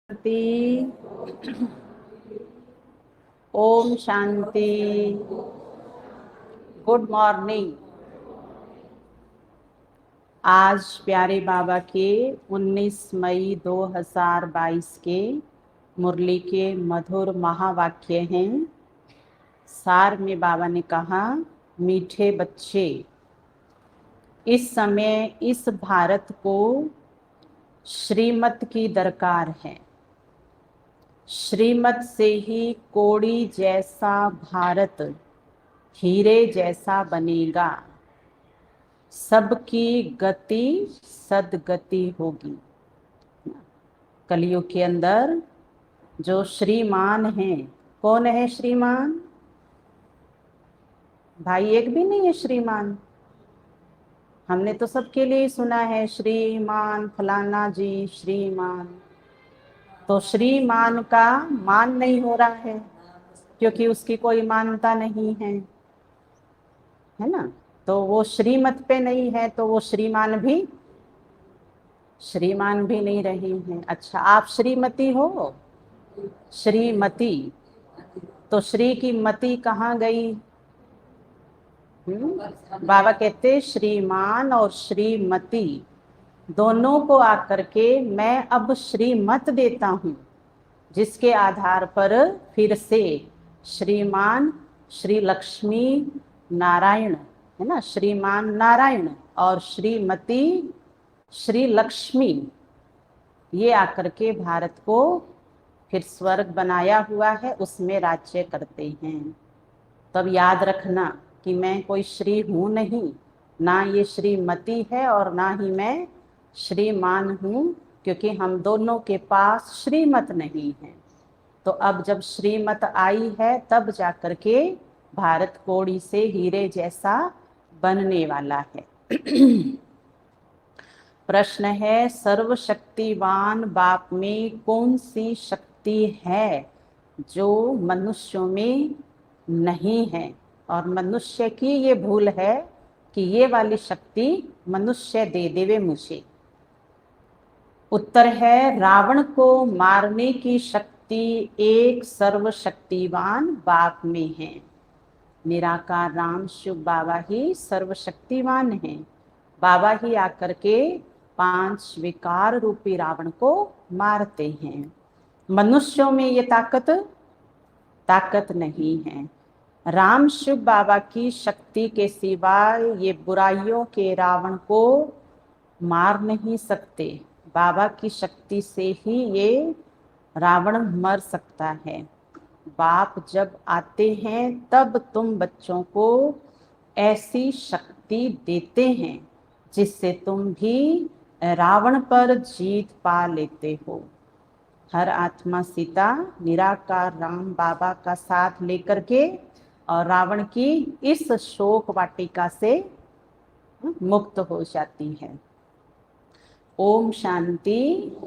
शांति। Om Shanti. Good morning. आज प्यारे बाबा के 19 मई 2022 के मुरली के मधुर महावाक्य हैं। सार में बाबा ने कहा, मीठे बच्चे, इस समय इस भारत को श्रीमत की दरकार है। श्रीमत से ही कोड़ी जैसा भारत हीरे जैसा बनेगा। सबकी गति सदगति होगी। कलयुग के अंदर जो श्रीमान है, कौन है श्रीमान? भाई एक भी नहीं है श्रीमान। हमने तो सबके लिए सुना है, श्रीमान फलाना जी श्रीमान। तो श्रीमान का मान नहीं हो रहा है, क्योंकि उसकी कोई मानता नहीं है ना। तो वो श्रीमत पे नहीं है, तो वो श्रीमान भी नहीं रही हैं। अच्छा, आप श्रीमती हो? श्रीमती। तो श्री की मति कहाँ गई? बाबा कहते श्रीमान और श्रीमती दोनों को आकर के मैं अब श्रीमत देता हूँ, जिसके आधार पर फिर से श्रीमान श्री लक्ष्मी नारायण है ना, श्रीमान नारायण और श्रीमती श्री लक्ष्मी, ये आकर के भारत को फिर स्वर्ग बनाया हुआ है, उसमें राज्य करते हैं। तब याद रखना कि मैं कोई श्री हूँ नहीं, ना ये श्रीमती है और ना ही मैं श्रीमान हूँ, क्योंकि हम दोनों के पास श्रीमत नहीं है। तो अब जब श्रीमत आई है, तब जाकर के भारत कोड़ी से हीरे जैसा बनने वाला है। प्रश्न है, सर्वशक्तिवान बाप में कौन सी शक्ति है जो मनुष्यों में नहीं है? और मनुष्य की ये भूल है कि ये वाली शक्ति मनुष्य दे देवे मुझे। उत्तर है, रावण को मारने की शक्ति एक सर्वशक्तिवान बाप में है। निराकार राम शिव बाबा ही सर्वशक्तिवान है। बाबा ही आकर के 5 विकार रूपी रावण को मारते हैं। मनुष्यों में ये ताकत नहीं है। राम शिव बाबा की शक्ति के सिवाय ये बुराइयों के रावण को मार नहीं सकते। बाबा की शक्ति से ही ये रावण मर सकता है। बाप जब आते हैं तब तुम बच्चों को ऐसी शक्ति देते हैं जिससे तुम भी रावण पर जीत पा लेते हो। हर आत्मा सीता निराकार राम बाबा का साथ लेकर के और रावण की इस शोक वाटिका से मुक्त हो जाती है। ओम शांति।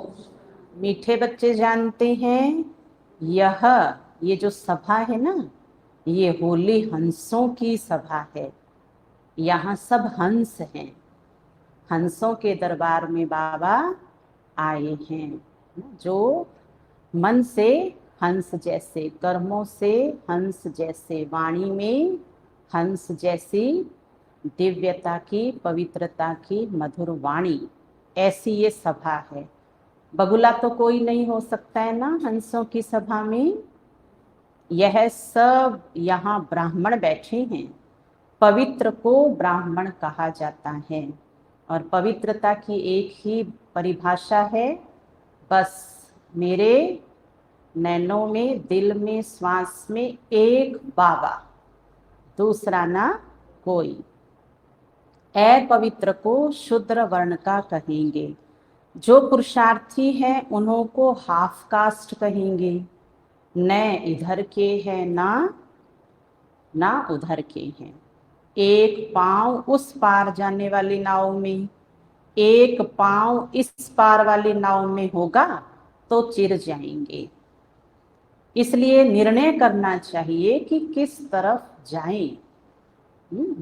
मीठे बच्चे जानते हैं, ये जो सभा है ना, ये होली हंसों की सभा है। यहाँ सब हंस हैं। हंसों के दरबार में बाबा आए हैं, जो मन से हंस जैसे, कर्मों से हंस जैसे, वाणी में हंस जैसी दिव्यता की, पवित्रता की मधुर वाणी, ऐसी ये सभा है। बगुला तो कोई नहीं हो सकता है ना हंसों की सभा में। यह सब यहाँ ब्राह्मण बैठे हैं। पवित्र को ब्राह्मण कहा जाता है, और पवित्रता की एक ही परिभाषा है, बस मेरे नैनों में, दिल में, श्वास में एक बाबा, दूसरा ना कोई। अपवित्र को शूद्र वर्ण का कहेंगे। जो पुरुषार्थी हैं उन्हों को हाफ कास्ट कहेंगे। न इधर के हैं ना उधर के हैं। एक पांव उस पार जाने वाली नाव में, एक पांव इस पार वाली नाव में होगा तो चिर जाएंगे। इसलिए निर्णय करना चाहिए कि किस तरफ जाएं।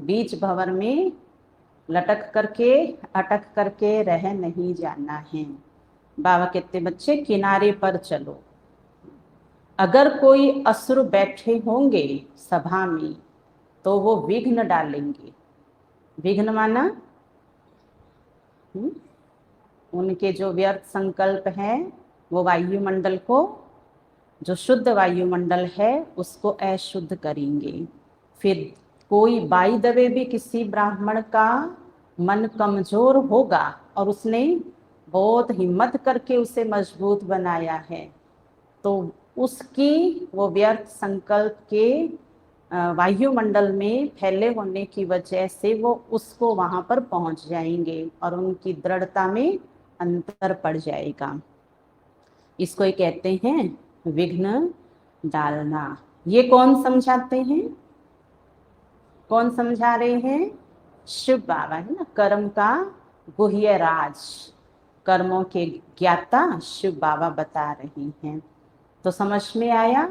बीच भंवर में लटक करके अटक करके रह नहीं जाना है। बाबा कहते बच्चे किनारे पर चलो। अगर कोई असुर बैठे होंगे सभा में तो वो विघ्न डालेंगे। विघ्न माना उनके जो व्यर्थ संकल्प हैं वो वायुमंडल को, जो शुद्ध वायुमंडल है उसको अशुद्ध करेंगे। फिर कोई बाई दबे भी किसी ब्राह्मण का मन कमजोर होगा और उसने बहुत हिम्मत करके उसे मजबूत बनाया है, तो उसकी वो व्यर्थ संकल्प के वायुमंडल में फैले होने की वजह से वो उसको वहां पर पहुंच जाएंगे और उनकी दृढ़ता में अंतर पड़ जाएगा। इसको ही कहते हैं विघ्न डालना। ये कौन समझाते हैं? कौन समझा रहे हैं? शिव बाबा है ना, कर्म का गुह्य राज, कर्मों के ज्ञाता शिव बाबा बता रहे हैं। तो समझ में आया?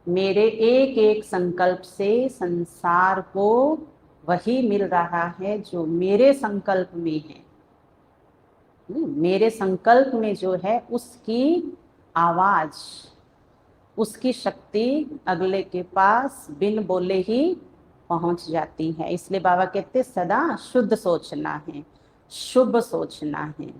मेरे एक एक संकल्प से संसार को वही मिल रहा है जो मेरे संकल्प में है। मेरे संकल्प में जो है उसकी आवाज, उसकी शक्ति अगले के पास बिन बोले ही पहुंच जाती है। इसलिए बाबा कहते सदा शुद्ध सोचना है, शुभ सोचना है।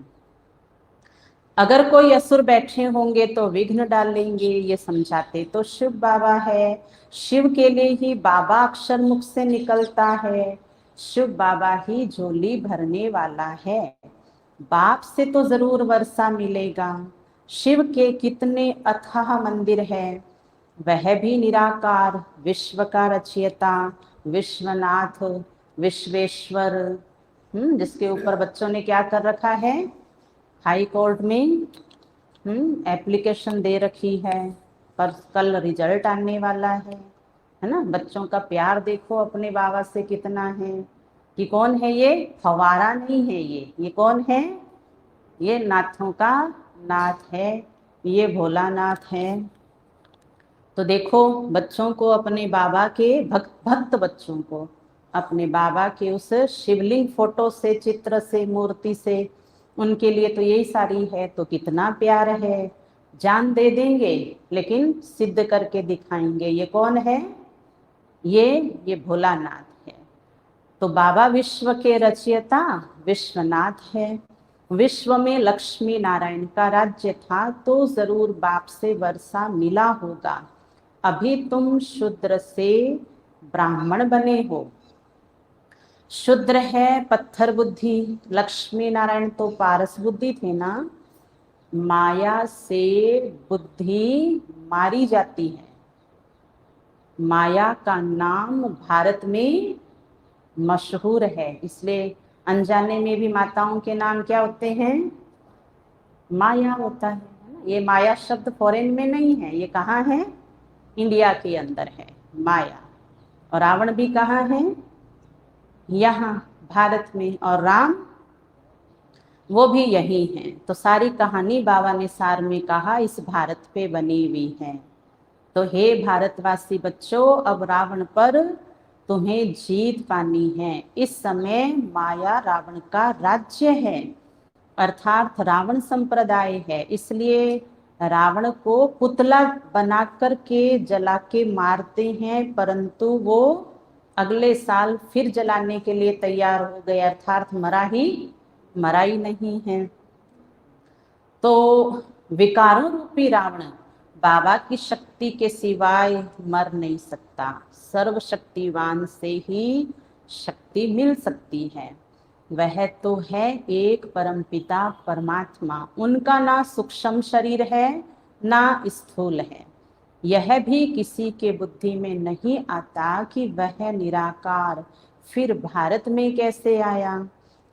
अगर कोई असुर बैठे होंगे तो विघ्न डालेंगे, ये समझाते तो शिव बाबा है। शिव के लिए ही बाबा अक्षर मुख से निकलता है, शिव बाबा ही झोली भरने वाला है। बाप से तो जरूर वर्षा मिलेगा। शिव के कितने अथाह मंदिर है, वह भी निराकार, विश्व का रचयिता, विश्वनाथ, विश्वेश्वर, जिसके ऊपर बच्चों ने क्या कर रखा है, हाई कोर्ट में एप्लीकेशन दे रखी है, पर कल रिजल्ट आने वाला है ना। बच्चों का प्यार देखो अपने बाबा से कितना है, कि कौन है ये, फवारा नहीं है ये कौन है, ये नाथों का नाथ है, ये भोलानाथ है। तो देखो बच्चों को, अपने बाबा के भक्त बच्चों को अपने बाबा के उस शिवलिंग फोटो से, चित्र से, मूर्ति से, उनके लिए तो यही सारी है, तो कितना प्यार है। जान दे देंगे लेकिन सिद्ध करके दिखाएंगे। ये कौन है? ये भोलानाथ है। तो बाबा विश्व के रचयिता विश्वनाथ है। विश्व में लक्ष्मी नारायण का राज्य था तो जरूर बाप से वर्षा मिला होगा। अभी तुम शूद्र से ब्राह्मण बने हो। शूद्र है पत्थर बुद्धि, लक्ष्मी नारायण तो पारस बुद्धि थे ना। माया से बुद्धि मारी जाती है। माया का नाम भारत में मशहूर है, इसलिए अनजाने में भी माताओं के नाम क्या होते हैं? माया होता है ना। ये माया शब्द फॉरेन में नहीं है, ये कहाँ है? इंडिया के अंदर है माया। और रावण भी कहाँ है? यहाँ भारत में। और राम, वो भी यही है। तो सारी कहानी बाबा ने सार में कहा इस भारत पे बनी हुई है। तो हे भारतवासी बच्चों, अब रावण पर तुम्हें जीत पानी है। इस समय माया रावण का राज्य है, अर्थात रावण संप्रदाय है। इसलिए रावण को पुतला बना कर के जला के मारते हैं, परंतु वो अगले साल फिर जलाने के लिए तैयार हो गए, अर्थात मरा ही नहीं है। तो विकारों रूपी रावण बाबा की शक्ति के सिवाय मर नहीं सकता। सर्वशक्तिवान से ही शक्ति मिल सकती है। वह तो है एक परमपिता परमात्मा। उनका ना सूक्ष्म शरीर है ना स्थूल है। यह भी किसी के बुद्धि में नहीं आता कि वह निराकार फिर भारत में कैसे आया।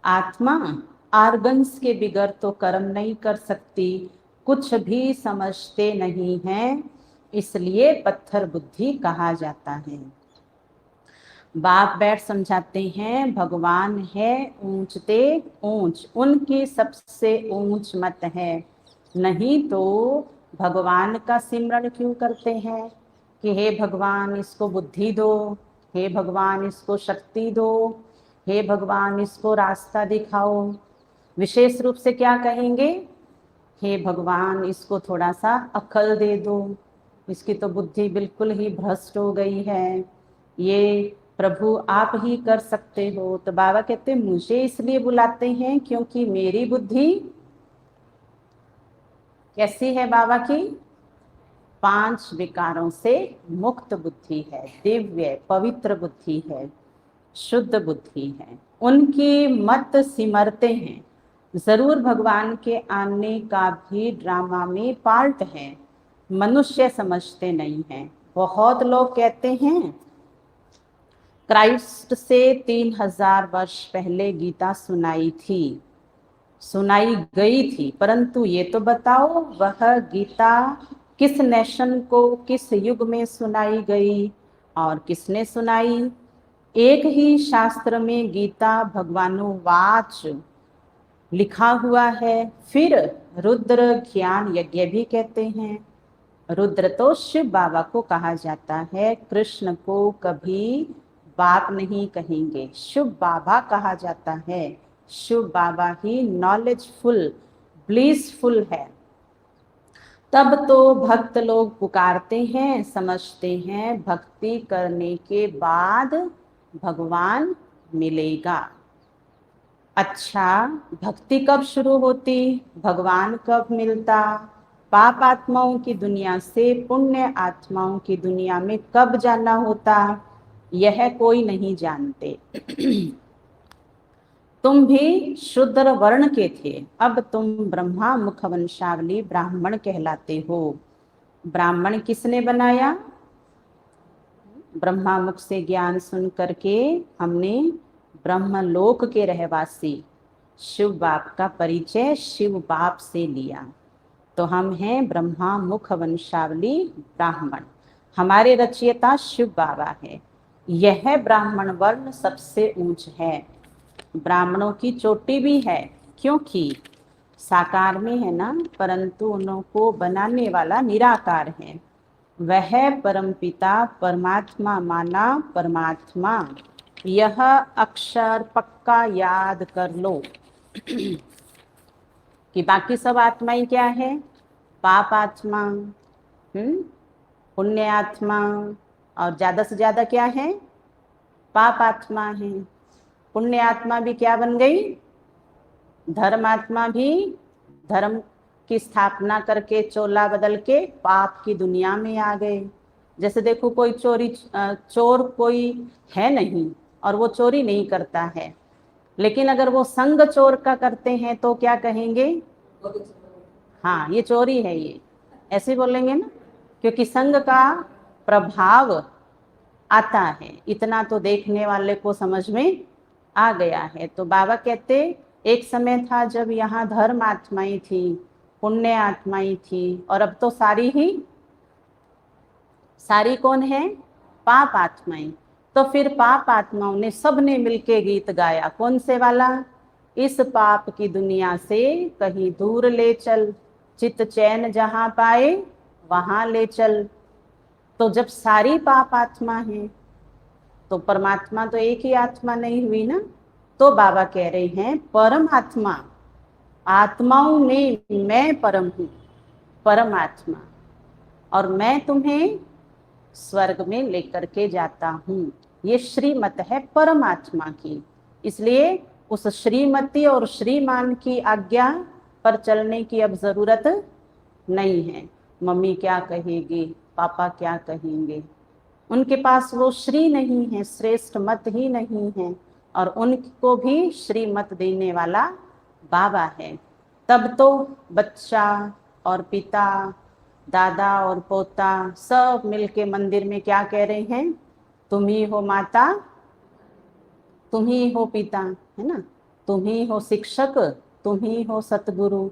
आत्मा आर्गन्स के बिगर तो कर्म नहीं कर सकती, कुछ भी समझते नहीं हैं, इसलिए पत्थर बुद्धि कहा जाता है। बाप बैठ समझाते हैं भगवान है ऊंचते ऊंच, उनकी सबसे ऊंच मत है। नहीं तो भगवान का सिमरन क्यों करते हैं कि हे भगवान इसको बुद्धि दो, हे भगवान इसको शक्ति दो, हे भगवान इसको रास्ता दिखाओ। विशेष रूप से क्या कहेंगे, हे भगवान इसको थोड़ा सा अक्ल दे दो, इसकी तो बुद्धि बिल्कुल ही भ्रष्ट हो गई है, ये प्रभु आप ही कर सकते हो। तो बाबा कहते हैं मुझे इसलिए बुलाते हैं क्योंकि मेरी बुद्धि कैसी है बाबा की, 5 विकारों से मुक्त बुद्धि है, दिव्य पवित्र बुद्धि है, शुद्ध बुद्धि है। उनकी मत सिमरते हैं। जरूर भगवान के आने का भी ड्रामा में पार्ट है, मनुष्य समझते नहीं हैं। बहुत लोग कहते हैं क्राइस्ट से 3000 वर्ष पहले गीता सुनाई थी, सुनाई गई थी, परंतु ये तो बताओ वह गीता किस नेशन को किस युग में सुनाई गई और किसने सुनाई। एक ही शास्त्र में गीता भगवानुवाच लिखा हुआ है। फिर रुद्र ज्ञान यज्ञ भी कहते हैं। रुद्र तो शिव बाबा को कहा जाता है, कृष्ण को कभी बाप नहीं कहेंगे, शिव बाबा कहा जाता है। शिव बाबा ही नॉलेजफुल ब्लिसफुल है। तब तो भक्त लोग पुकारते हैं, समझते हैं भक्ति करने के बाद भगवान मिलेगा। अच्छा, भक्ति कब शुरू होती, भगवान कब मिलता, पाप आत्माओं की दुनिया से पुण्य आत्माओं की दुनिया में कब जाना होता, यह कोई नहीं जानते। तुम भी शूद्र वर्ण के थे, अब तुम ब्रह्मा मुख वंशावली ब्राह्मण कहलाते हो। ब्राह्मण किसने बनाया, ब्रह्मा मुख से ज्ञान सुन करके हमने ब्रह्मलोक के रहवासी शिव बाप का परिचय शिव बाप से लिया, तो हम हैं ब्रह्मा मुख वंशावली ब्राह्मण। हमारे रचयिता शिव बाबा है। यह ब्राह्मण वर्ण सबसे ऊंच है, ब्राह्मणों की चोटी भी है, क्योंकि साकार में है ना, परंतु उनको बनाने वाला निराकार है। वह परमपिता परमात्मा माना परमात्मा, यह अक्षर पक्का याद कर लो कि बाकी सब आत्माएं क्या है, पाप आत्मा, पुण्य आत्मा, और ज्यादा से ज्यादा क्या है, पाप आत्मा है। पुण्य आत्मा भी क्या बन गई, धर्मात्मा भी धर्म की स्थापना करके चोला बदल के पाप की दुनिया में आ गए। जैसे देखो कोई चोर कोई है नहीं और वो चोरी नहीं करता है, लेकिन अगर वो संग चोर का करते हैं तो क्या कहेंगे, हाँ ये चोरी है, ये ऐसे बोलेंगे ना, क्योंकि संग का प्रभाव आता है, इतना तो देखने वाले को समझ में आ गया है। तो बाबा कहते एक समय था जब यहाँ धर्म आत्माएं थी, पुण्य आत्माएं थी, और अब तो सारी कौन है, पाप आत्माएं। तो फिर पाप आत्माओं ने सबने मिलके गीत गाया, कौन से वाला, इस पाप की दुनिया से कहीं दूर ले चल, चित चैन जहां पाए वहां ले चल। तो जब सारी पाप आत्मा है तो परमात्मा तो एक ही आत्मा नहीं हुई ना। तो बाबा कह रहे हैं परमात्मा, आत्माओं में मैं परम हूं, परमात्मा, और मैं तुम्हें स्वर्ग में लेकर के जाता हूँ। ये श्रीमत है परमात्मा की, इसलिए उस श्रीमती और श्रीमान की आज्ञा पर चलने की अब जरूरत नहीं है। मम्मी क्या कहेगी, पापा क्या कहेंगे, उनके पास वो श्री नहीं है, श्रेष्ठ मत ही नहीं है, और उनको भी श्रीमत देने वाला बाबा है। तब तो बच्चा और पिता, दादा और पोता सब मिलके मंदिर में क्या कह रहे हैं, तुम ही हो माता, तुम ही हो पिता, है ना, तुम ही हो शिक्षक, तुम ही हो सतगुरु।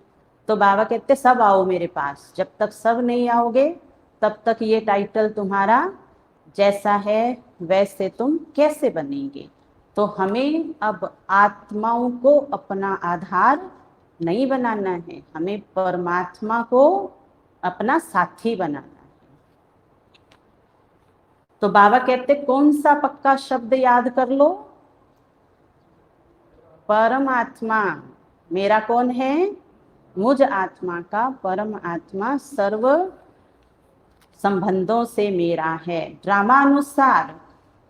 तो बाबा कहते सब आओ मेरे पास, जब तक सब नहीं आओगे तब तक ये टाइटल तुम्हारा जैसा है वैसे तुम कैसे बनेंगे। तो हमें अब आत्माओं को अपना आधार नहीं बनाना है, हमें परमात्मा को अपना साथी बनाना है। तो बाबा कहते कौन सा पक्का शब्द याद कर लो, परमात्मा, मेरा कौन है? मुझ आत्मा का परम आत्मा सर्व संबंधों से मेरा है। ड्रामानुसार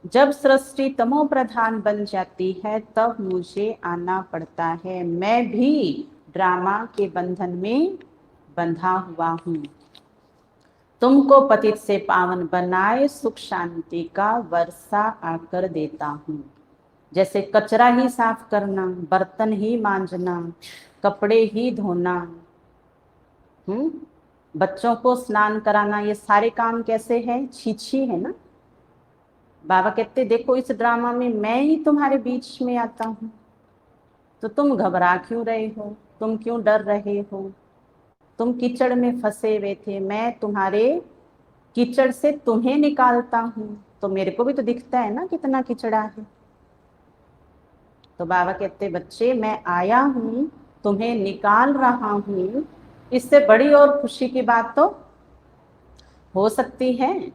जब सृष्टि तमो प्रधान बन जाती है तब मुझे आना पड़ता है। मैं भी ड्रामा के बंधन में बंधा हुआ हूँ। तुमको पतित से पावन बनाए सुख शांति का वर्षा आकर देता हूँ। जैसे कचरा ही साफ करना, बर्तन ही मांजना, कपड़े ही धोना, बच्चों को स्नान कराना, ये सारे काम कैसे है? छी है ना। बाबा कहते देखो इस ड्रामा में मैं ही तुम्हारे बीच में आता हूँ, तो तुम घबरा क्यों रहे हो? तुम क्यों डर रहे हो? तुम कीचड़ में फंसे हुए थे, मैं तुम्हारे कीचड़ से तुम्हें निकालता हूँ। तो मेरे को भी तो दिखता है ना कितना कीचड़ा है। तो बाबा कहते बच्चे मैं आया हूँ, तुम्हें निकाल रहा हूँ, इससे बड़ी और खुशी की बात तो हो सकती है?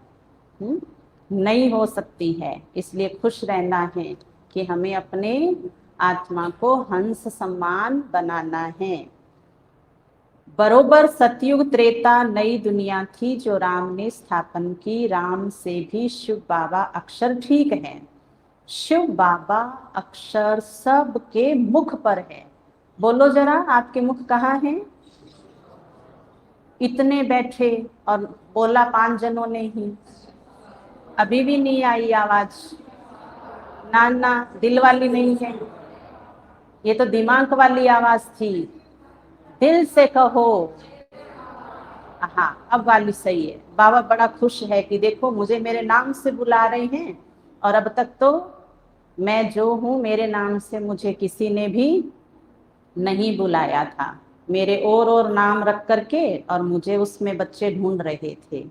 नहीं हो सकती है। इसलिए खुश रहना है कि हमें अपने आत्मा को हंस सम्मान बनाना है। बरोबर सतयुग त्रेता नई दुनिया थी जो राम ने स्थापन की। राम से भी शिव बाबा अक्षर ठीक है। शिव बाबा अक्षर सबके मुख पर है। बोलो जरा, आपके मुख कहाँ हैं? इतने बैठे और बोला 5 जनों ने ही, अभी भी नहीं आई आवाज। ना ना, दिल वाली नहीं है, ये तो दिमाग वाली आवाज थी। दिल से कहो। हाँ, अब वाली सही है। बाबा बड़ा खुश है कि देखो मुझे मेरे नाम से बुला रहे हैं, और अब तक तो मैं जो हूँ मेरे नाम से मुझे किसी ने भी नहीं बुलाया था। मेरे और नाम रख करके और मुझे उसमें बच्चे ढूंढ रहे थे।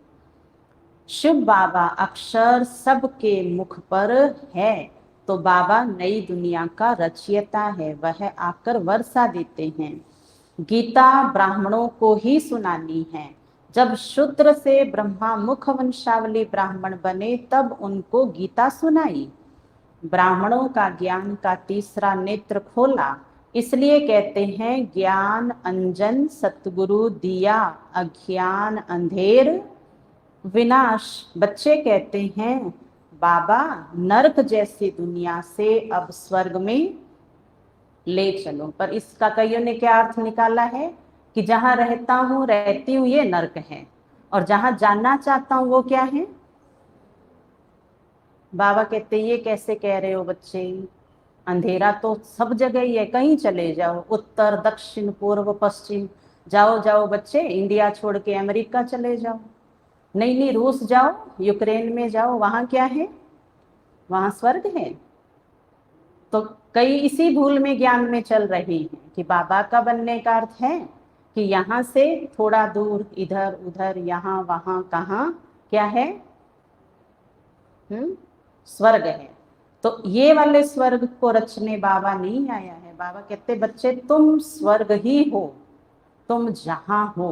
शिव बाबा अक्षर सबके मुख पर है, तो बाबा नई दुनिया का रचयिता है। वह आकर वर्षा देते हैं। गीता ब्राह्मणों को ही सुनानी है। जब शूद्र से ब्रह्मा मुख वंशावली ब्राह्मण बने तब उनको गीता सुनाई। ब्राह्मणों का ज्ञान का तीसरा नेत्र खोला, इसलिए कहते हैं ज्ञान अंजन सतगुरु दिया, अज्ञान अंधेर विनाश। बच्चे कहते हैं बाबा नरक जैसी दुनिया से अब स्वर्ग में ले चलो, पर इसका कईयों ने क्या अर्थ निकाला है कि जहां रहता हूं रहती हूँ ये नरक है, और जहां जानना चाहता हूं वो क्या है? बाबा कहते ये कैसे कह रहे हो बच्चे? अंधेरा तो सब जगह ही है, कहीं चले जाओ, उत्तर दक्षिण पूर्व पश्चिम, जाओ जाओ बच्चे, इंडिया छोड़ के अमेरिका चले जाओ, नहीं नहीं रूस जाओ, यूक्रेन में जाओ, वहां क्या है? वहां स्वर्ग है। तो कई इसी भूल में ज्ञान में चल रही हैं कि बाबा का बनने का अर्थ है कि यहाँ से थोड़ा दूर इधर उधर यहाँ वहां कहाँ क्या है? स्वर्ग है। तो ये वाले स्वर्ग को रचने बाबा नहीं आया है। बाबा कहते बच्चे तुम स्वर्ग ही हो, तुम जहां हो,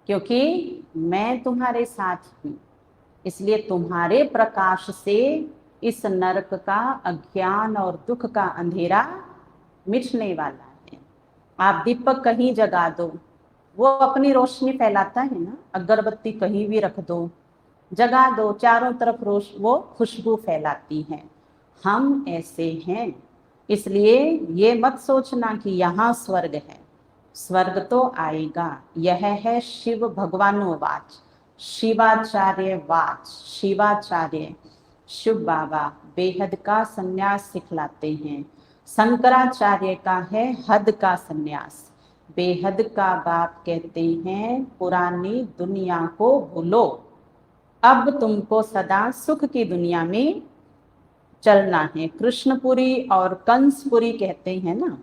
क्योंकि मैं तुम्हारे साथ हूं। इसलिए तुम्हारे प्रकाश से इस नरक का अज्ञान और दुख का अंधेरा मिटने वाला है। आप दीपक कहीं जगा दो, वो अपनी रोशनी फैलाता है ना। अगरबत्ती कहीं भी रख दो, जगा दो, चारों तरफ वो खुशबू फैलाती है। हम ऐसे हैं, इसलिए ये मत सोचना कि यहाँ स्वर्ग है। स्वर्ग तो आएगा। यह है शिव भगवानोवाच, शिवाचार्य वाच। शिवाचार्य शिव बाबा बेहद का सन्यास सिखलाते हैं। शंकराचार्य का है हद का सन्यास। बेहद का बाप कहते हैं पुरानी दुनिया को भूलो, अब तुमको सदा सुख की दुनिया में चलना है। कृष्णपुरी और कंसपुरी कहते हैं ना।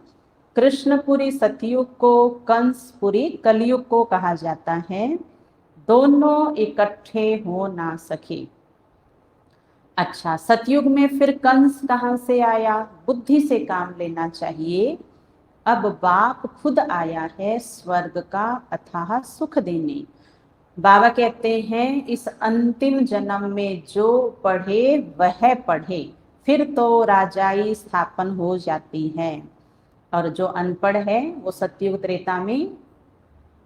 कृष्णपुरी सतयुग को, कंसपुरी कलयुग को कहा जाता है। दोनों इकट्ठे हो ना सके। अच्छा, सतयुग में फिर कंस कहाँ से आया? बुद्धि से काम लेना चाहिए। अब बाप खुद आया है स्वर्ग का अथाह सुख देने। बाबा कहते हैं इस अंतिम जन्म में जो पढ़े वह पढ़े, फिर तो राजाई स्थापन हो जाती है। और जो अनपढ़ है वो सतयुग त्रेता में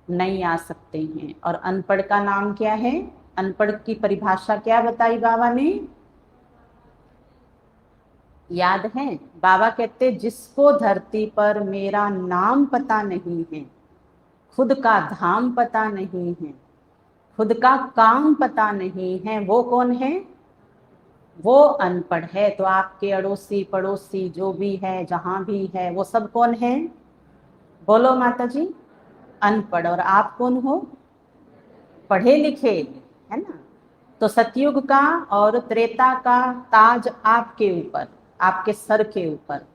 नहीं आ सकते हैं। और अनपढ़ का नाम क्या है? अनपढ़ की परिभाषा क्या बताई बाबा ने? याद है? बाबा कहते जिसको धरती पर मेरा नाम पता नहीं है, खुद का धाम पता नहीं है, खुद का काम पता नहीं है, वो कौन है? वो अनपढ़ है। तो आपके अड़ोसी पड़ोसी जो भी है, जहां भी है, वो सब कौन है? बोलो माता जी। अनपढ़। और आप कौन हो? पढ़े लिखे, है ना? तो सतयुग का और त्रेता का ताज आपके ऊपर, आपके सर के ऊपर।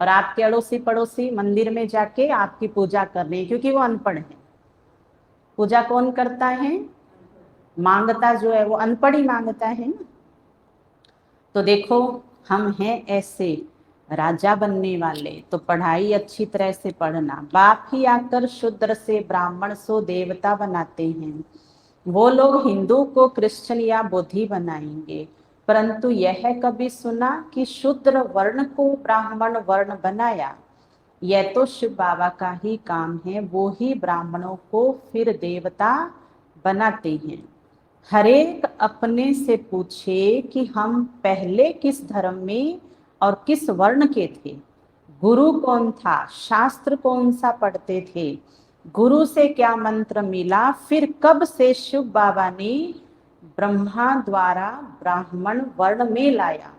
और आपके अड़ोसी पड़ोसी मंदिर में जाके आपकी पूजा कर रहे हैं, क्योंकि वो अनपढ़ है। पूजा कौन करता है? मांगता जो है वो अनपढ़ ही मांगता है ना। तो देखो, हम हैं ऐसे राजा बनने वाले, तो पढ़ाई अच्छी तरह से पढ़ना। बाप ही आकर शूद्र से ब्राह्मण सो देवता बनाते हैं। वो लोग हिंदू को क्रिश्चियन या बुद्धि बनाएंगे, परंतु यह कभी सुना कि शूद्र वर्ण को ब्राह्मण वर्ण बनाया? यह तो शिव बाबा का ही काम है, वो ही ब्राह्मणों को फिर देवता बनाते हैं। हरेक अपने से पूछे कि हम पहले किस धर्म में और किस वर्ण के थे, गुरु कौन था, शास्त्र कौन सा पढ़ते थे, गुरु से क्या मंत्र मिला, फिर कब से शिव बाबा ने ब्रह्मा द्वारा ब्राह्मण वर्ण में लाया?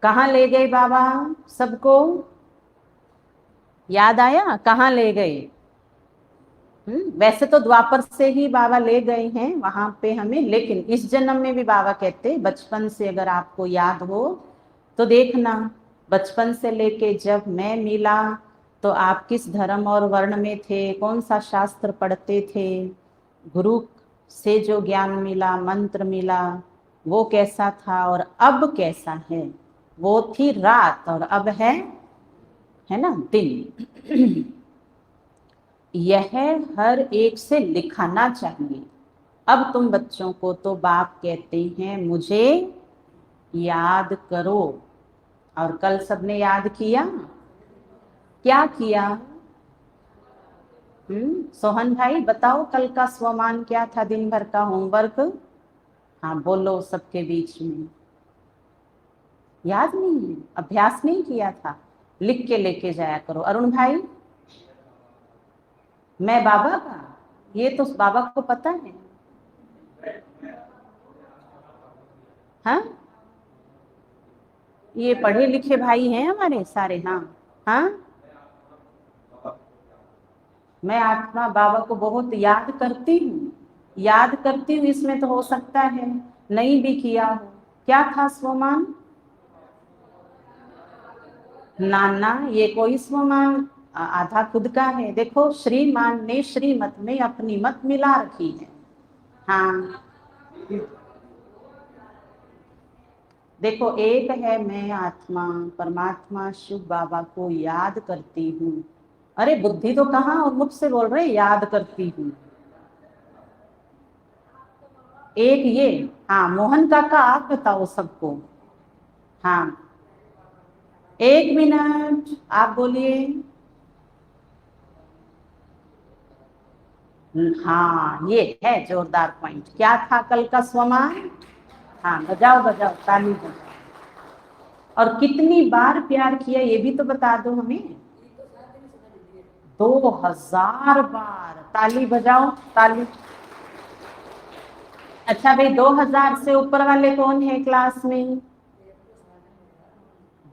कहाँ ले गए बाबा सबको? याद आया कहाँ ले गए? वैसे तो द्वापर से ही बाबा ले गए हैं वहां पे हमें, लेकिन इस जन्म में भी बाबा कहते बचपन से अगर आपको याद हो तो देखना, बचपन से लेके जब मैं मिला तो आप किस धर्म और वर्ण में थे, कौन सा शास्त्र पढ़ते थे, गुरु से जो ज्ञान मिला, मंत्र मिला, वो कैसा था, और अब कैसा है? वो थी रात और अब है ना दिन। यह हर एक से लिखाना चाहिए। अब तुम बच्चों को तो बाप कहते हैं मुझे याद करो, और कल सबने याद किया? क्या किया? सोहन भाई बताओ, कल का स्वमान क्या था, दिन भर का होमवर्क? हाँ बोलो सबके बीच में। याद नहीं है? अभ्यास नहीं किया था? लिख के लेके जाया करो। अरुण भाई, मैं बाबा का, ये तो बाबा को पता है। हाँ, ये पढ़े लिखे भाई हैं हमारे सारे। हाँ हाँ, मैं आत्मा बाबा को बहुत याद करती हूँ, याद करती हूँ। इसमें तो हो सकता है नहीं भी किया हो। क्या था स्वमान? नाना, ये कोई स्वमान आधा खुद का है। देखो, श्रीमान ने श्रीमत में अपनी मत मिला रखी है। हाँ, देखो, एक है मैं आत्मा परमात्मा शिव बाबा को याद करती हूँ। अरे बुद्धि तो कहाँ, और मुझसे बोल रहे याद करती हूँ। एक ये, हाँ मोहन काका आप बताओ सबको। हाँ, एक मिनट आप बोलिए। हाँ, ये है जोरदार पॉइंट। क्या था कल का स्वमान? हाँ, बजाओ बजाओ, ताली बजाओ। और कितनी बार प्यार किया ये भी तो बता दो हमें। 2000 बार। ताली बजाओ, ताली। अच्छा भाई, 2000 से ऊपर वाले कौन है क्लास में?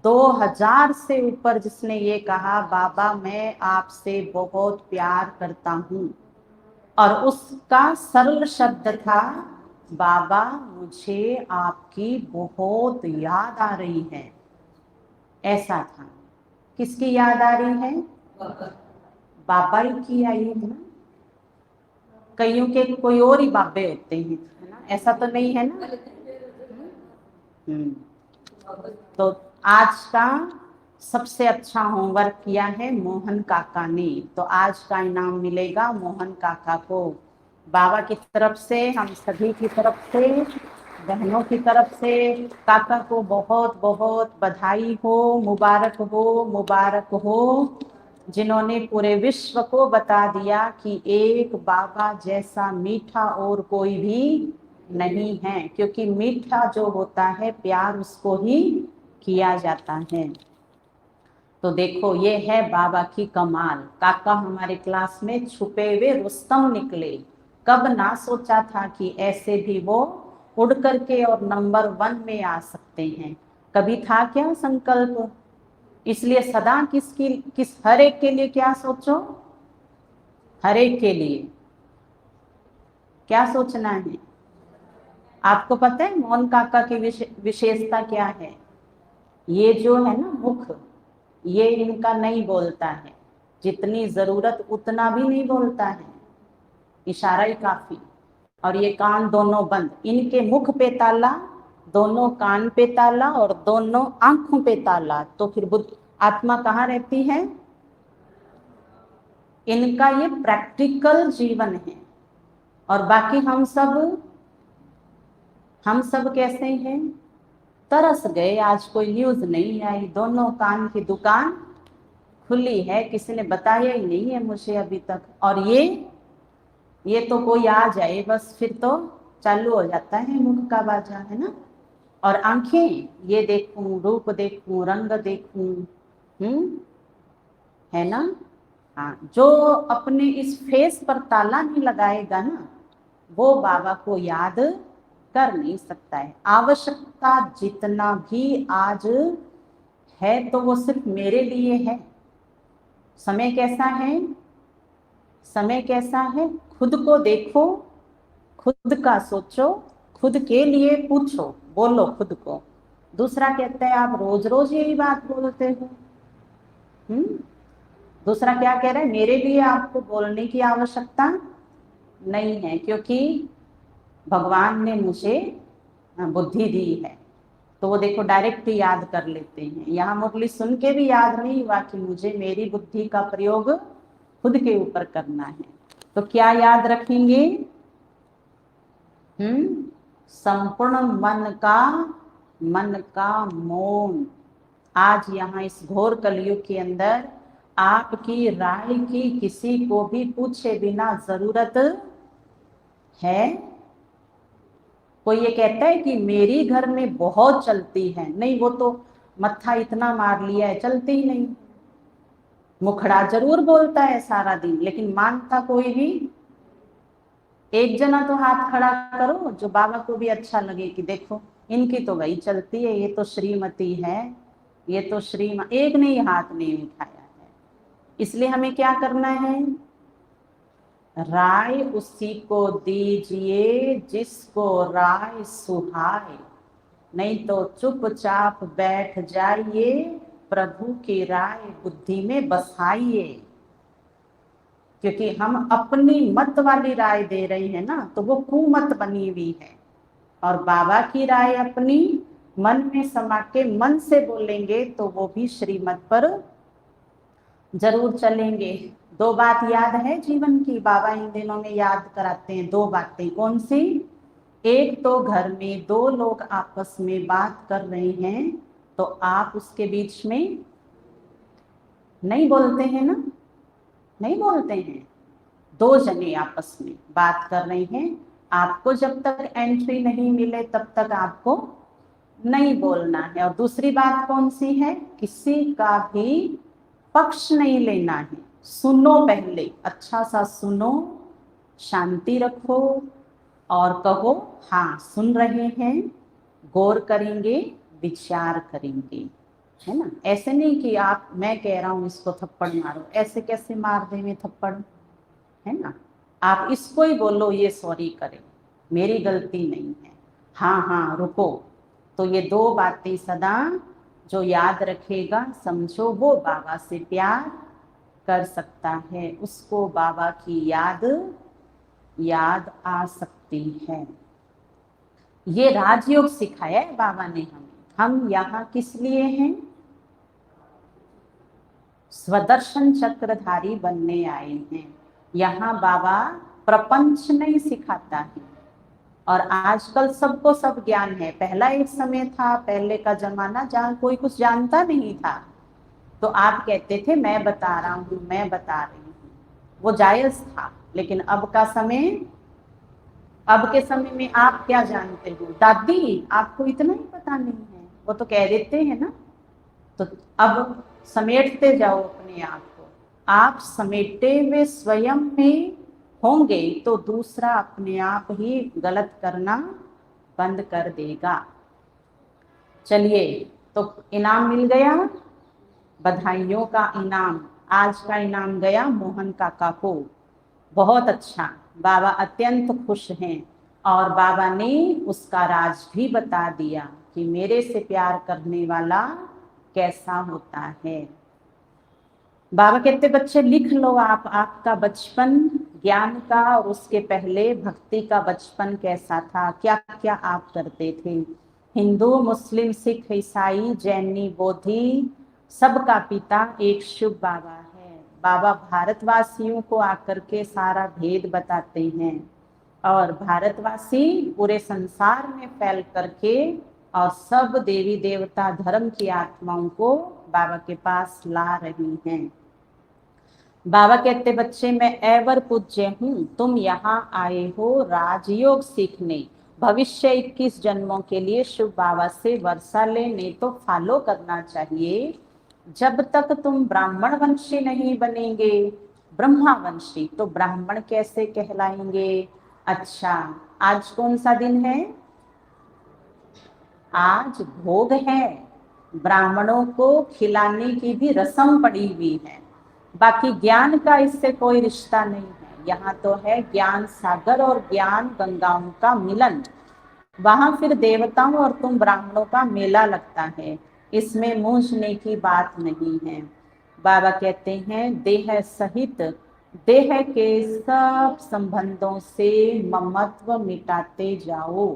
2000 से ऊपर जिसने ये कहा बाबा मैं आपसे बहुत प्यार करता हूँ, और उसका सरल शब्द था बाबा मुझे आपकी बहुत याद आ रही है, ऐसा था। किसकी याद आ रही है? बाबा ही की आई है ना। कईयों के कोई और ही बाबे होते हैं, है ना? ऐसा तो नहीं है ना? हम्म। तो आज का सबसे अच्छा होमवर्क किया है मोहन काका ने, तो आज का इनाम मिलेगा मोहन काका को। बाबा की तरफ से, हम सभी की तरफ से, बहनों की तरफ से काका को बहुत बहुत बधाई हो, मुबारक हो, मुबारक हो। जिन्होंने पूरे विश्व को बता दिया कि एक बाबा जैसा मीठा और कोई भी नहीं है, क्योंकि मीठा जो होता है प्यार उसको ही किया जाता है। तो देखो ये है बाबा की कमाल। काका हमारे क्लास में छुपे हुए रुस्तम निकले। कब ना सोचा था कि ऐसे भी वो उड़ करके और नंबर 1 में आ सकते हैं। कभी था क्या संकल्प? इसलिए सदा किस हर एक के लिए क्या सोचो? हर एक के लिए क्या सोचना है? आपको पता है मोहन काका की विशेषता क्या है? ये जो है ना मुख, ये इनका नहीं बोलता है। जितनी जरूरत उतना भी नहीं बोलता है, इशारा ही काफी। और ये कान दोनों बंद, इनके मुख पे ताला, दोनों कान पे ताला और दोनों आंखों पे ताला। तो फिर बुद्ध आत्मा कहाँ रहती है? इनका ये प्रैक्टिकल जीवन है। और बाकी हम सब कैसे हैं? तरस गए, आज कोई न्यूज नहीं आई, दोनों कान की दुकान खुली है, किसी ने बताया ही नहीं है मुझे अभी तक। और ये तो कोई आ जाए बस फिर तो चालू हो जाता है मुख का बाजा, है ना। और आंखें, ये देखूं, रूप देखूं, रंग देखूं, है ना। हाँ, जो अपने इस फेस पर ताला नहीं लगाएगा ना, वो बाबा को याद कर नहीं सकता है। आवश्यकता जितना भी आज है तो वो सिर्फ मेरे लिए है। समय कैसा है? समय कैसा है? खुद को देखो, खुद का सोचो, खुद के लिए पूछो, बोलो खुद को। दूसरा कहता है आप रोज रोज यही बात बोलते हो। दूसरा क्या कह रहा है? मेरे लिए आपको बोलने की आवश्यकता नहीं है, क्योंकि भगवान ने मुझे बुद्धि दी है। तो वो देखो डायरेक्ट ही याद कर लेते हैं। यहाँ मुरली सुन के भी याद नहीं हुआ कि मुझे मेरी बुद्धि का प्रयोग खुद के ऊपर करना है। तो क्या याद रखेंगे? संपूर्ण मन का मौन। आज यहाँ इस घोर कलयुग के अंदर आपकी राय की किसी को भी पूछे बिना जरूरत है? कोई ये कहता है कि मेरी घर में बहुत चलती है, नहीं, वो तो मत्था इतना मार लिया है, चलती ही नहीं। मुखड़ा जरूर बोलता है सारा दिन, लेकिन मानता कोई भी। एक जना तो हाथ खड़ा करो जो बाबा को भी अच्छा लगे कि देखो इनकी तो वही चलती है, ये तो श्रीमती है, ये तो एक ने ही हाथ नहीं उठाया है। इसलिए हमें क्या करना है? राय उसी को दीजिए जिसको राय सुहाए, नहीं तो चुपचाप बैठ जाइए, प्रभु की राय बुद्धि में बसाइए। क्योंकि हम अपनी मत वाली राय दे रहे हैं ना, तो वो कुमत बनी हुई है। और बाबा की राय अपनी मन में समा के मन से बोलेंगे तो वो भी श्रीमत पर जरूर चलेंगे। दो बात याद है जीवन की, बाबा इन दिनों में याद कराते हैं। दो बातें कौन सी? एक तो घर में दो लोग आपस में बात कर रहे हैं तो आप उसके बीच में नहीं बोलते हैं ना, नहीं बोलते हैं। दो जने आपस में बात कर रहे हैं, आपको जब तक एंट्री नहीं मिले तब तक आपको नहीं बोलना है। और दूसरी बात कौन सी है? किसी का भी पक्ष नहीं लेना है। सुनो, पहले अच्छा सा सुनो, शांति रखो और कहो हाँ सुन रहे हैं, गौर करेंगे, विचार करेंगे, है ना। ऐसे नहीं कि आप मैं कह रहा हूं इसको थप्पड़ मारो, ऐसे कैसे मार देंगे थप्पड़, है ना। आप इसको ही बोलो ये सॉरी करे, मेरी गलती नहीं है, हाँ हाँ रुको। तो ये दो बातें सदा जो याद रखेगा, समझो वो बाबा से प्यार कर सकता है, उसको बाबा की याद आ सकती है। ये राजयोग सिखाया है बाबा ने हमें। हम यहाँ किस लिए हैं? स्वदर्शन चक्रधारी बनने आए हैं। यहाँ बाबा प्रपंच नहीं सिखाता है। और आजकल सबको सब ज्ञान है। पहला एक समय था, पहले का जमाना जहाँ कोई कुछ जानता नहीं था, तो आप कहते थे मैं बता रहा हूँ, मैं बता रही हूँ, वो जायज था। लेकिन अब के समय में आप क्या जानते हो, दादी आपको इतना ही पता नहीं है, वो तो कह देते हैं ना। तो अब समेटते जाओ अपने आप को। आप समेटे हुए स्वयं में होंगे तो दूसरा अपने आप ही गलत करना बंद कर देगा। चलिए, तो इनाम मिल गया, बधाइयों का इनाम। आज का इनाम गया मोहन काका को। बहुत अच्छा, बाबा अत्यंत खुश हैं। और बाबा ने उसका राज भी बता दिया कि मेरे से प्यार करने वाला कैसा होता है। बाबा कहते बच्चे लिख लो आप, आपका बचपन ज्ञान का और उसके पहले भक्ति का बचपन कैसा था, क्या क्या आप करते थे। हिंदू, मुस्लिम, सिख, ईसाई, जैनी, बोधि, सबका पिता एक शुभ बाबा है। बाबा भारतवासियों को आकर के सारा भेद बताते हैं और भारतवासी पूरे संसार में फैल करके और सब देवी देवता धर्म की आत्माओं को बाबा के पास ला रही हैं। बाबा कहते बच्चे मैं एवर पूज्य हूँ, तुम यहाँ आए हो राजयोग सीखने, भविष्य 21 जन्मों के लिए शुभ बाबा से वर्षा लेने, तो फॉलो करना चाहिए। जब तक तुम ब्राह्मण वंशी नहीं बनेंगे, ब्रह्मा वंशी, तो ब्राह्मण कैसे कहलाएंगे। अच्छा, आज कौन सा दिन है, आज भोग है, ब्राह्मणों को खिलाने की भी रस्म पड़ी हुई है। बाकी ज्ञान का इससे कोई रिश्ता नहीं है। यहाँ तो है ज्ञान सागर और ज्ञान गंगाओं का मिलन। वहां फिर देवताओं और तुम ब्राह्मणों का मेला लगता है, इसमें मूंझने की बात नहीं है। बाबा कहते हैं देह सहित देह के सब संबंधों से ममत्व मिटाते जाओ।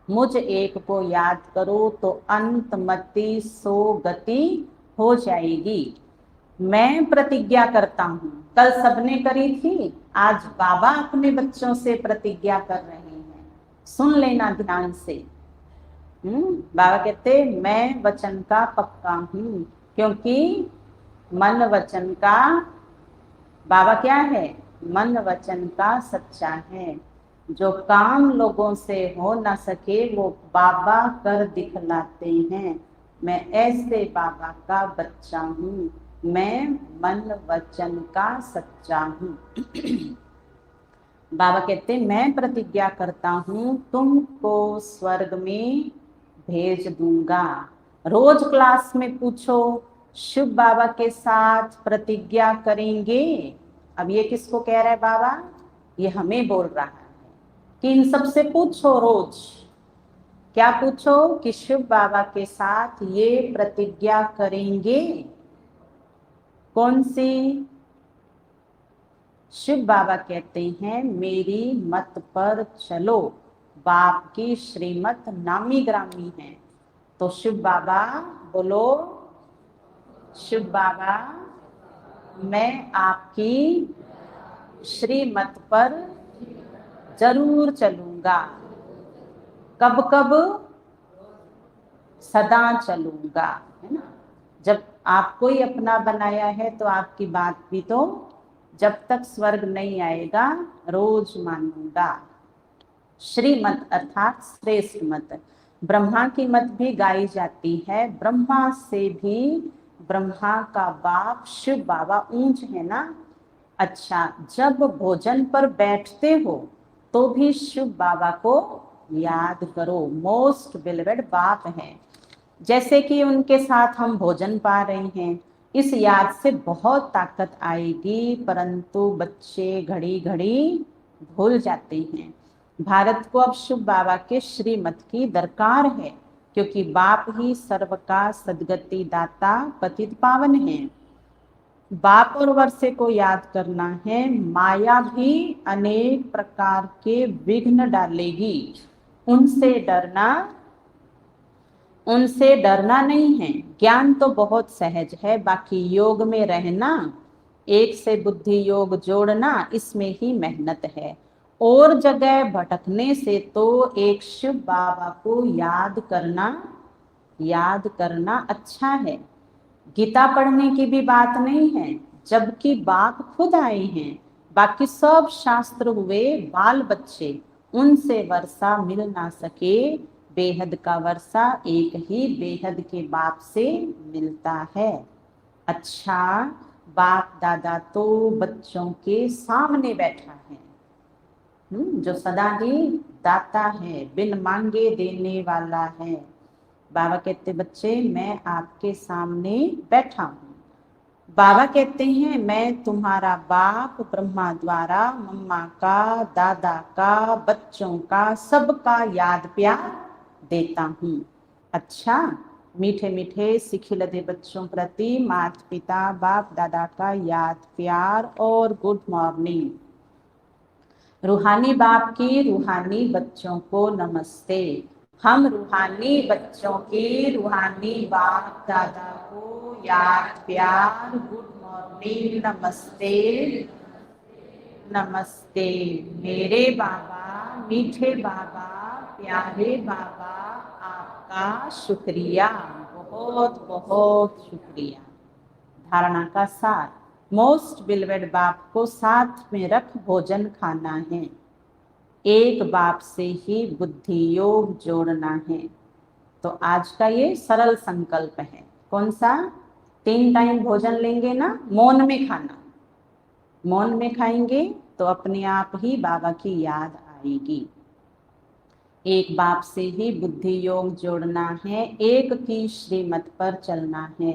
मुझ एक को याद करो तो अंतमति सो गति हो जाएगी। मैं प्रतिज्ञा करता हूँ, कल सबने करी थी, आज बाबा अपने बच्चों से प्रतिज्ञा कर रहे हैं। सुन लेना ध्यान से। बाबा कहते मैं वचन का पक्का हूँ, क्योंकि मन वचन का, बाबा क्या है, मन वचन का सच्चा है। जो काम लोगों से हो न सके वो बाबा कर दिखलाते हैं। मैं ऐसे बाबा का बच्चा हूँ, मैं मन वचन का सच्चा हूँ। बाबा कहते मैं प्रतिज्ञा करता हूँ तुमको स्वर्ग में भेज दूंगा। रोज क्लास में पूछो शुभ बाबा के साथ प्रतिज्ञा करेंगे। अब ये किसको कह रहा है बाबा, ये हमें बोल रहा है कि इन सबसे पूछो रोज। क्या पूछो कि शिव बाबा के साथ ये प्रतिज्ञा करेंगे। कौन सी। शिव बाबा कहते हैं मेरी मत पर चलो, बाप की श्रीमत नामी ग्रामी है। तो शिव बाबा बोलो, शिव बाबा मैं आपकी श्रीमत पर जरूर चलूंगा। कब कब, सदा चलूंगा, है ना। जब आपको ही अपना बनाया है तो आपकी बात भी तो जब तक स्वर्ग नहीं आएगा रोज मानूंगा। श्रीमत अर्थात श्रेष्ठ मत। ब्रह्मा की मत भी गाई जाती है। ब्रह्मा से भी ब्रह्मा का बाप शिव बाबा ऊंच है ना। अच्छा, जब भोजन पर बैठते हो तो भी शिव बाबा को याद करो, मोस्ट बिलवेड बाप है। जैसे कि उनके साथ हम भोजन पा रहे हैं, इस याद से बहुत ताकत आएगी, परंतु बच्चे घड़ी घड़ी भूल जाते हैं। भारत को अब शिव बाबा के श्रीमत की दरकार है, क्योंकि बाप ही सर्व का सदगति दाता पतित पावन है। बाप और वर्षे को याद करना है। माया भी अनेक प्रकार के विघ्न डालेगी, उनसे डरना, उनसे डरना नहीं है। ज्ञान तो बहुत सहज है, बाकी योग में रहना, एक से बुद्धि योग जोड़ना, इसमें ही मेहनत है। और जगह भटकने से तो एक शिव बाबा को याद करना अच्छा है। गीता पढ़ने की भी बात नहीं है, जबकि बाप खुद आए हैं। बाकी सब शास्त्र हुए बाल बच्चे, उनसे वर्षा मिल ना सके। बेहद का वर्षा एक ही बेहद के बाप से मिलता है। अच्छा, बाप दादा तो बच्चों के सामने बैठा है, जो सदा ही दाता है, बिन मांगे देने वाला है। बाबा कहते बच्चे मैं आपके सामने बैठा हूँ। बाबा कहते हैं मैं तुम्हारा बाप ब्रह्मा द्वारा मम्मा का, दादा का, बच्चों का, सबका याद प्यार देता हूँ। अच्छा, मीठे मीठे सिखिलदे बच्चों प्रति माता पिता बाप दादा का याद प्यार और गुड मॉर्निंग। रूहानी बाप की रूहानी बच्चों को नमस्ते। हम रूहानी बच्चों की रूहानी बाप दादा को याद प्यार गुड मॉर्निंग नमस्ते। नमस्ते मेरे बाबा, मीठे बाबा, प्यारे बाबा, आपका शुक्रिया, बहुत बहुत शुक्रिया। धारणा का सार, मोस्ट बिलवेड बाप को साथ में रख भोजन खाना है। एक बाप से ही बुद्धि योग जोड़ना है। तो आज का ये सरल संकल्प है। कौन सा? 3 टाइम भोजन लेंगे ना, मौन में खाना। मौन में खाएंगे तो अपने आप ही बाबा की याद आएगी। एक बाप से ही बुद्धि योग जोड़ना है, एक की श्रीमत पर चलना है।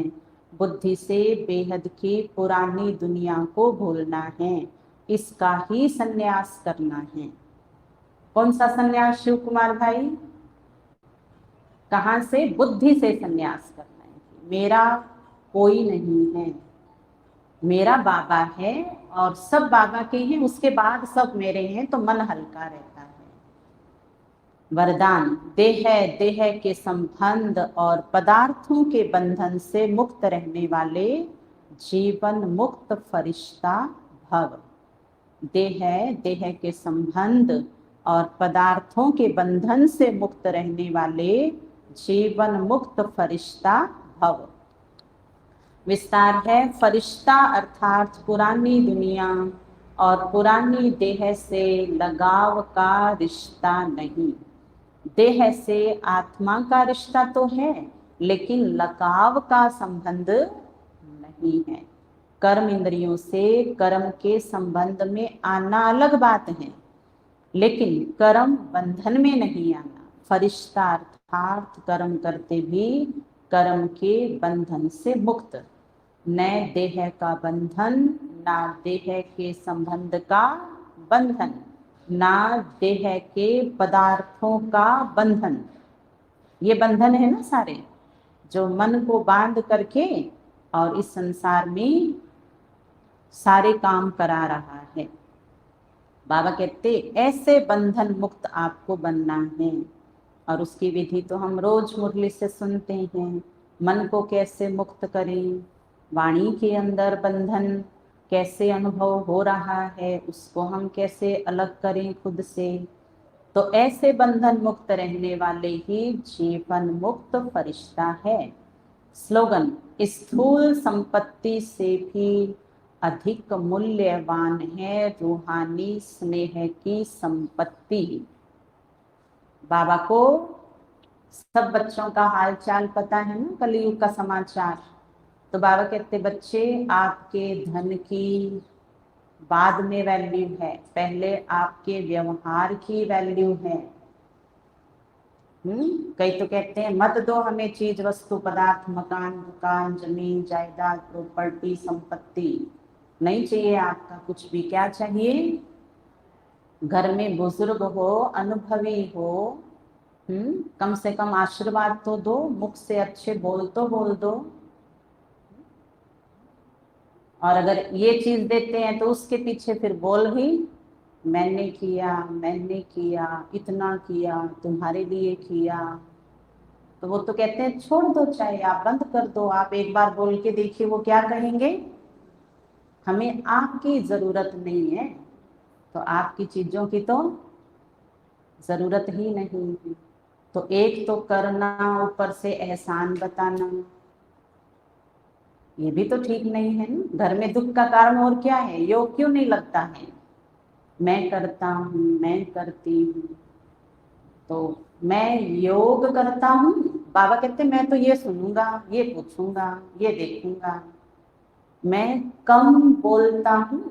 बुद्धि से बेहद की पुरानी दुनिया को भूलना है, इसका ही संन्यास करना है। कौन सा संन्यास शिव कुमार भाई? कहाँ से? बुद्धि से संन्यास करना है। मेरा कोई नहीं है, मेरा बाबा है और सब बाबा के हैं, उसके बाद सब मेरे हैं, तो मन हल्का रहता है। वरदान, देह देह के संबंध और पदार्थों के बंधन से मुक्त रहने वाले जीवन मुक्त फरिश्ता भव। देह देह के संबंध और पदार्थों के बंधन से मुक्त रहने वाले जीवन मुक्त फरिश्ता भव। विस्तार है, फरिश्ता अर्थात पुरानी दुनिया और पुरानी देह से लगाव का रिश्ता नहीं। देह से आत्मा का रिश्ता तो है, लेकिन लगाव का संबंध नहीं है। कर्म इंद्रियों से कर्म के संबंध में आना अलग बात है, लेकिन कर्म बंधन में नहीं आना। फरिश्ता अर्थात कर्म करते भी कर्म के बंधन से मुक्त। न देह का बंधन, ना देह के संबंध का बंधन, ना देह के पदार्थों का बंधन। ये बंधन है ना सारे, जो मन को बांध करके और इस संसार में सारे काम करा रहा है। बाबा कहते ऐसे बंधन मुक्त आपको बनना है, और उसकी विधि तो हम रोज मुरली से सुनते हैं। मन को कैसे मुक्त करें, वाणी के अंदर बंधन कैसे अनुभव हो रहा है, उसको हम कैसे अलग करें खुद से। तो ऐसे बंधन मुक्त रहने वाले ही जीवन मुक्त फरिश्ता है। स्लोगन, स्थूल संपत्ति से भी अधिक मूल्यवान है रूहानी स्नेह की संपत्ति। बाबा को सब बच्चों का हाल चाल पता है ना, कलयुग का समाचार। तो बाबा कहते बच्चे आपके धन की बाद में वैल्यू है, पहले आपके व्यवहार की वैल्यू है। कई तो कहते हैं मत दो हमें चीज वस्तु पदार्थ, मकान दुकान जमीन जायदाद प्रॉपर्टी संपत्ति, नहीं चाहिए आपका कुछ भी। क्या चाहिए? घर में बुजुर्ग हो, अनुभवी हो, कम से कम आशीर्वाद तो दो, मुख से अच्छे बोल तो बोल दो। और अगर ये चीज देते हैं तो उसके पीछे फिर बोल भी, मैंने किया, इतना किया, तुम्हारे लिए किया। तो वो तो कहते हैं छोड़ दो, चाहे आप बंद कर दो, आप एक बार बोल के देखिए वो क्या कहेंगे। हमें आपकी जरूरत नहीं है, तो आपकी चीजों की तो जरूरत ही नहीं है। तो एक तो करना, ऊपर से एहसान बताना। ये भी तो ठीक नहीं है ना। घर में दुख का कारण और क्या है? योग क्यों नहीं लगता है? मैं करता हूँ, मैं करती हूँ, तो मैं योग करता हूँ। बाबा कहते मैं तो ये सुनूंगा, ये पूछूंगा, ये देखूंगा। मैं कम बोलता हूँ,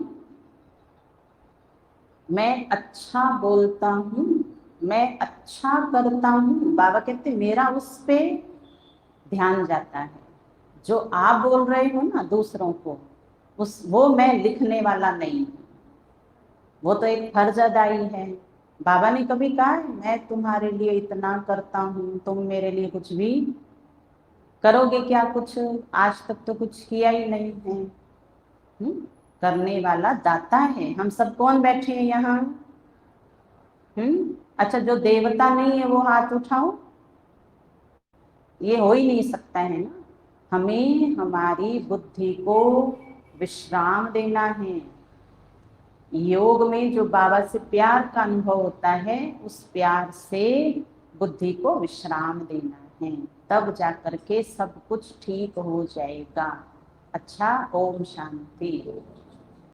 मैं अच्छा बोलता हूँ, मैं अच्छा करता हूँ। बाबा कहते मेरा उस पे ध्यान जाता है। जो आप बोल रहे हो ना दूसरों को, उस वो मैं लिखने वाला नहीं हूँ। वो तो एक फर्ज अदाई है। बाबा ने कभी कहा है मैं तुम्हारे लिए इतना करता हूँ, तुम मेरे लिए कुछ भी करोगे क्या? कुछ आज तक तो कुछ किया ही नहीं है। करने वाला दाता है। हम सब कौन बैठे हैं यहाँ? अच्छा, जो देवता नहीं है वो हाथ उठाओ। ये हो ही नहीं सकता है ना। हमें हमारी बुद्धि को विश्राम देना है। योग में जो बाबा से प्यार का अनुभव होता है, उस प्यार से बुद्धि को विश्राम देना है। तब जा करके सब कुछ ठीक हो जाएगा। अच्छा, ओम शांति।